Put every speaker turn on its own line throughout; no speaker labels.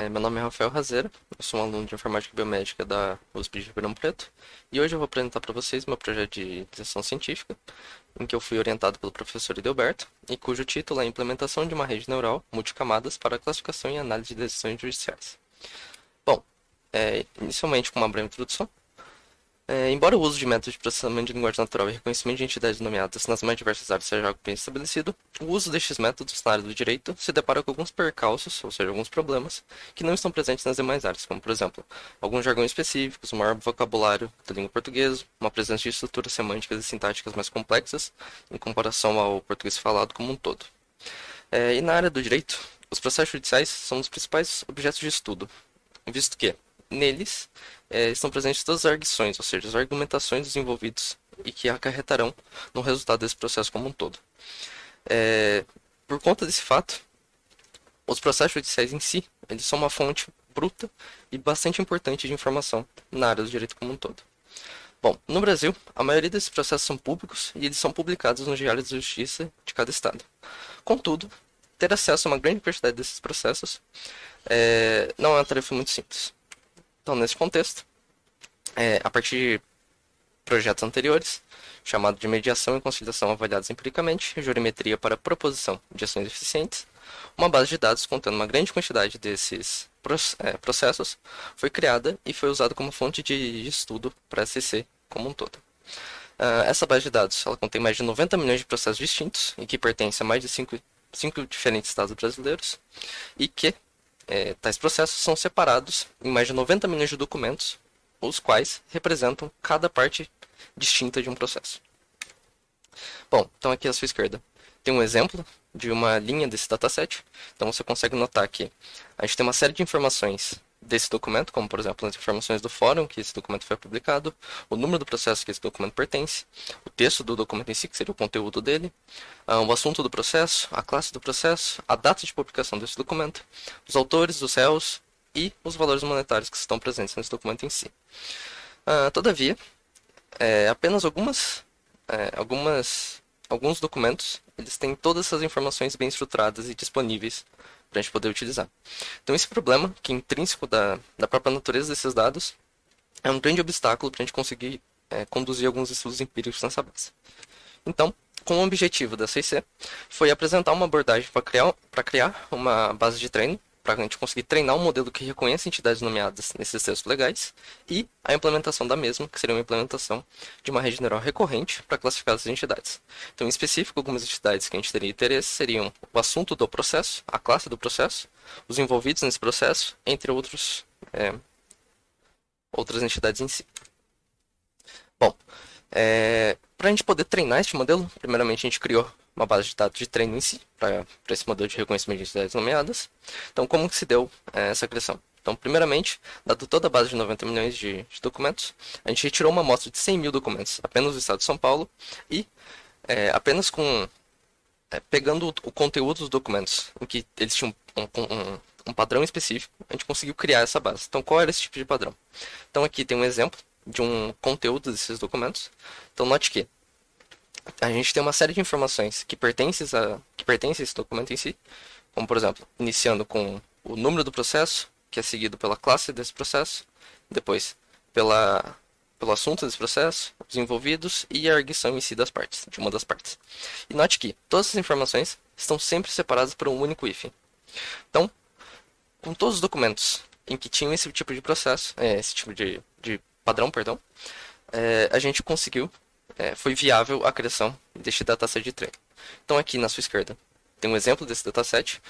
Meu nome é Rafael Razeira, eu sou um aluno de Informática Biomédica da USP de Ribeirão Preto e hoje eu vou apresentar para vocês meu projeto de iniciação científica, em que eu fui orientado pelo professor Edelberto e cujo título é Implementação de uma rede neural multicamadas para a classificação e análise de decisões judiciais. Bom, inicialmente com uma breve introdução. Embora o uso de métodos de processamento de linguagem natural e reconhecimento de entidades nomeadas nas mais diversas áreas seja algo bem estabelecido, o uso destes métodos na área do direito se depara com alguns percalços, ou seja, alguns problemas, que não estão presentes nas demais áreas, como, por exemplo, alguns jargões específicos, um maior vocabulário da língua portuguesa, uma presença de estruturas semânticas e sintáticas mais complexas em comparação ao português falado como um todo. E na área do direito, os processos judiciais são os principais objetos de estudo, visto que neles estão presentes todas as arguições, ou seja, as argumentações dos envolvidos e que acarretarão no resultado desse processo como um todo. Por conta desse fato, os processos judiciais em si, eles são uma fonte bruta e bastante importante de informação na área do direito como um todo. Bom, no Brasil, a maioria desses processos são públicos e eles são publicados nos diários de justiça de cada estado. Contudo, ter acesso a uma grande quantidade desses processos não é uma tarefa muito simples. Então, nesse contexto, a partir de projetos anteriores, chamado de mediação e conciliação avaliados empiricamente, jurimetria para proposição de ações eficientes, uma base de dados contendo uma grande quantidade desses processos foi criada e foi usada como fonte de estudo para a SCC como um todo. Essa base de dados ela contém mais de 90 milhões de processos distintos e que pertencem a mais de cinco diferentes estados brasileiros e que tais processos são separados em mais de 90 milhões de documentos, os quais representam cada parte distinta de um processo. Bom, então aqui à sua esquerda tem um exemplo de uma linha desse dataset. Então você consegue notar que a gente tem uma série de informações desse documento, como por exemplo as informações do fórum que esse documento foi publicado, o número do processo que esse documento pertence, o texto do documento em si, que seria o conteúdo dele, o assunto do processo, a classe do processo, a data de publicação desse documento, os autores, os réus e os valores monetários que estão presentes nesse documento em si. Todavia, apenas alguns documentos eles têm todas essas informações bem estruturadas e disponíveis para a gente poder utilizar. Então esse problema, que é intrínseco da própria natureza desses dados, é um grande obstáculo para a gente conseguir conduzir alguns estudos empíricos nessa base. Então, com o objetivo da CIC, foi apresentar uma abordagem para criar uma base de treino, para a gente conseguir treinar um modelo que reconheça entidades nomeadas nesses textos legais, e a implementação da mesma, que seria uma implementação de uma rede neural recorrente para classificar essas entidades. Então, em específico, algumas entidades que a gente teria interesse seriam o assunto do processo, a classe do processo, os envolvidos nesse processo, entre outras entidades em si. Bom, para a gente poder treinar este modelo, primeiramente a gente criou uma base de dados de treino em si, para esse modelo de reconhecimento de entidades nomeadas. Então, como que se deu essa criação? Então, primeiramente, dado toda a base de 90 milhões de documentos, a gente retirou uma amostra de 100 mil documentos apenas do estado de São Paulo e apenas pegando o conteúdo dos documentos, em que eles tinham um padrão específico, a gente conseguiu criar essa base. Então, qual era esse tipo de padrão? Então, aqui tem um exemplo de um conteúdo desses documentos. Então, note que a gente tem uma série de informações que pertencem a esse documento em si, como por exemplo, iniciando com o número do processo, que é seguido pela classe desse processo, depois pelo assunto desse processo, os envolvidos e a arguição em si de uma das partes. E note que todas essas informações estão sempre separadas por um único hífen. Então, com todos os documentos em que tinham esse tipo de processo, esse tipo de padrão, perdão, a gente conseguiu foi viável a criação deste dataset de treino. Então aqui na sua esquerda tem um exemplo desse dataset,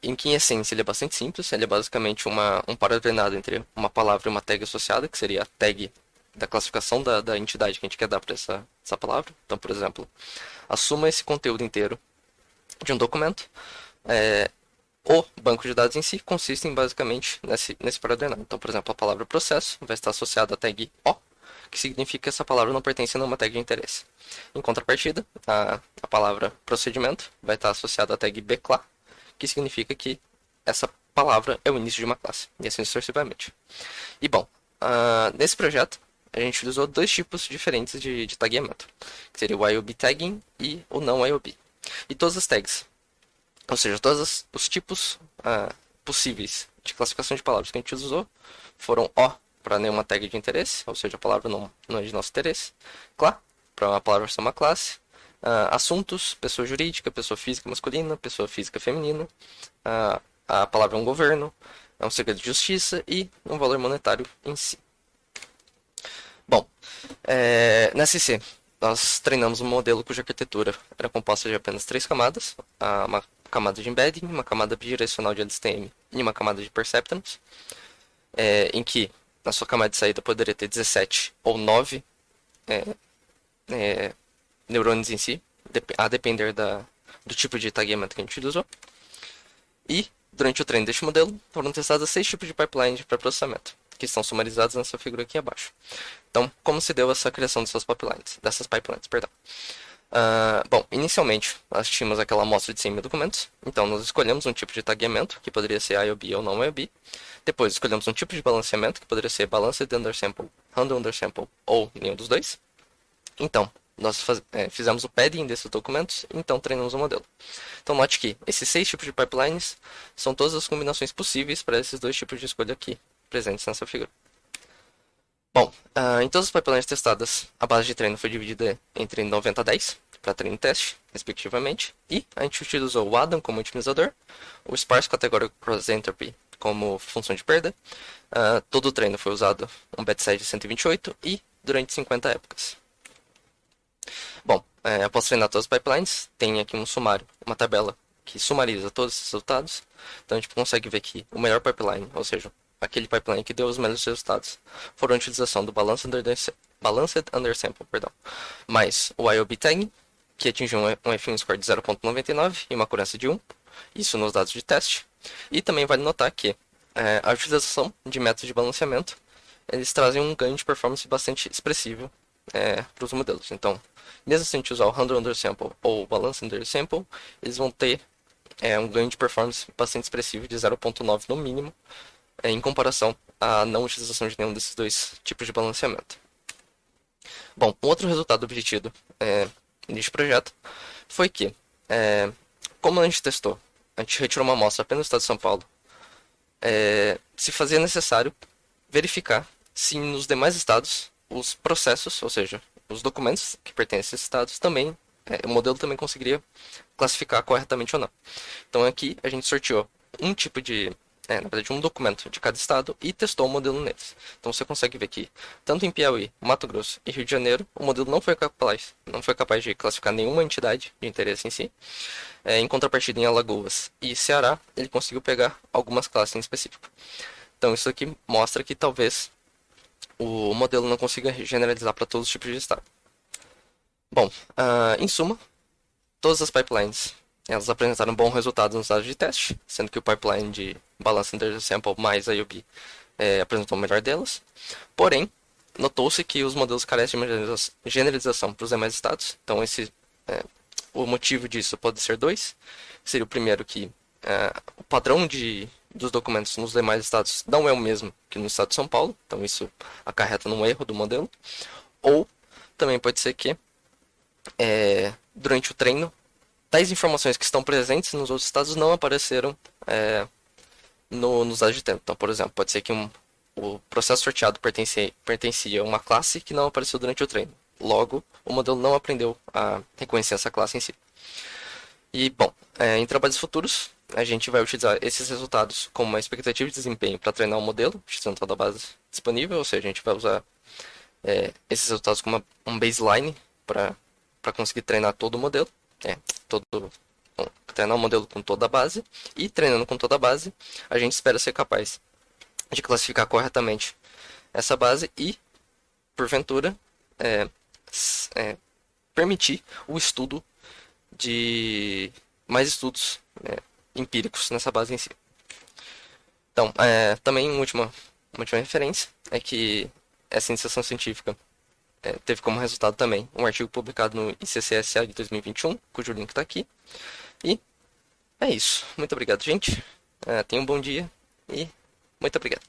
em que em essência ele é bastante simples, ele é basicamente um parabenado entre uma palavra e uma tag associada, que seria a tag da classificação da entidade que a gente quer dar para essa palavra. Então, por exemplo, assuma esse conteúdo inteiro de um documento. O banco de dados em si consiste basicamente nesse parabenado. Então, por exemplo, a palavra processo vai estar associada à tag O, que significa que essa palavra não pertence a nenhuma tag de interesse. Em contrapartida, a palavra procedimento vai estar associada à tag bcla, que significa que essa palavra é o início de uma classe, e assim sucessivamente. E bom, nesse projeto, a gente utilizou dois tipos diferentes de tagueamento, que seria o IOB tagging e o não IOB. E todas as tags, ou seja, todos os tipos possíveis de classificação de palavras que a gente usou foram O para nenhuma tag de interesse, ou seja, a palavra não é de nosso interesse. Clá, para uma palavra ser uma classe. Assuntos, pessoa jurídica, pessoa física masculina, pessoa física feminina. A palavra é um governo, é um segredo de justiça e um valor monetário em si. Bom, na SC, nós treinamos um modelo cuja arquitetura era composta de apenas 3 camadas. Uma camada de embedding, uma camada bidirecional de LSTM e uma camada de perceptrons. Em que na sua camada de saída poderia ter 17 ou 9 neurônios em si, a depender do tipo de tagueamento que a gente usou. E, durante o treino deste modelo, foram testados 6 tipos de pipeline de pré-processamento, que estão sumarizados nessa figura aqui abaixo. Então, como se deu essa criação dessas pipelines? Bom, inicialmente, nós tínhamos aquela amostra de 100 mil documentos, então nós escolhemos um tipo de tagueamento, que poderia ser IOB ou não IOB. Depois, escolhemos um tipo de balanceamento, que poderia ser Balanced Undersample, Random Undersample ou nenhum dos dois. Então, nós fizemos o padding desses documentos, então treinamos o modelo. Então note que esses 6 tipos de pipelines são todas as combinações possíveis para esses 2 tipos de escolha aqui, presentes nessa figura. Bom, em todas as pipelines testadas, a base de treino foi dividida entre 90 a 10, para treino e teste, respectivamente. E a gente utilizou o Adam como otimizador, o Sparse Categorical Cross Entropy como função de perda. Todo o treino foi usado um bet size de 128 e durante 50 épocas. Bom, após treinar todas as pipelines, tem aqui um sumário, uma tabela que sumariza todos esses resultados. Então a gente consegue ver que o melhor pipeline, ou seja, aquele pipeline que deu os melhores resultados, foram a utilização do Balanced Undersample, mais o IOB Tag, que atingiu um F1 score de 0.99 e uma accuracy de 1, isso nos dados de teste. E também vale notar que a utilização de métodos de balanceamento, eles trazem um ganho de performance bastante expressivo para os modelos. Então, mesmo se a gente usar o Random Undersample ou o Balanced Undersample, eles vão ter um ganho de performance bastante expressivo de 0.9 no mínimo, em comparação à não utilização de nenhum desses 2 tipos de balanceamento. Bom, um outro resultado obtido neste projeto foi que, como a gente testou, a gente retirou uma amostra apenas do estado de São Paulo, se fazia necessário verificar se nos demais estados os processos, ou seja, os documentos que pertencem a esses estados também, o modelo também conseguiria classificar corretamente ou não. Então aqui a gente sorteou um tipo de, na verdade um documento de cada estado e testou o modelo neles. Então você consegue ver que tanto em Piauí, Mato Grosso e Rio de Janeiro, o modelo não foi capaz de classificar nenhuma entidade de interesse em si. Em contrapartida em Alagoas e Ceará, ele conseguiu pegar algumas classes em específico. Então isso aqui mostra que talvez o modelo não consiga generalizar para todos os tipos de estado. Bom, em suma, todas as pipelines elas apresentaram bons resultados nos dados de teste, sendo que o pipeline de Balanced Undersample mais IOB apresentou o melhor delas. Porém, notou-se que os modelos carecem de generalização para os demais estados. Então, o motivo disso pode ser 2. Seria o primeiro que o padrão dos documentos nos demais estados não é o mesmo que no estado de São Paulo. Então, isso acarreta num erro do modelo. Ou também pode ser que, durante o treino, tais informações que estão presentes nos outros estados não apareceram nos dados de tempo. Então, por exemplo, pode ser que o processo sorteado pertencia a uma classe que não apareceu durante o treino. Logo, o modelo não aprendeu a reconhecer essa classe em si. E, bom, em trabalhos futuros, a gente vai utilizar esses resultados como uma expectativa de desempenho para treinar o modelo, utilizando toda a base disponível, ou seja, a gente vai usar esses resultados como um baseline para conseguir treinar todo o modelo. Treinar o modelo com toda a base. E treinando com toda a base, a gente espera ser capaz de classificar corretamente essa base e, porventura, permitir o estudo de mais estudos empíricos nessa base em si. Então, também uma última referência é que essa iniciação científica teve como resultado também um artigo publicado no ICCSA de 2021, cujo link está aqui. E é isso. Muito obrigado, gente. Tenham um bom dia e muito obrigado.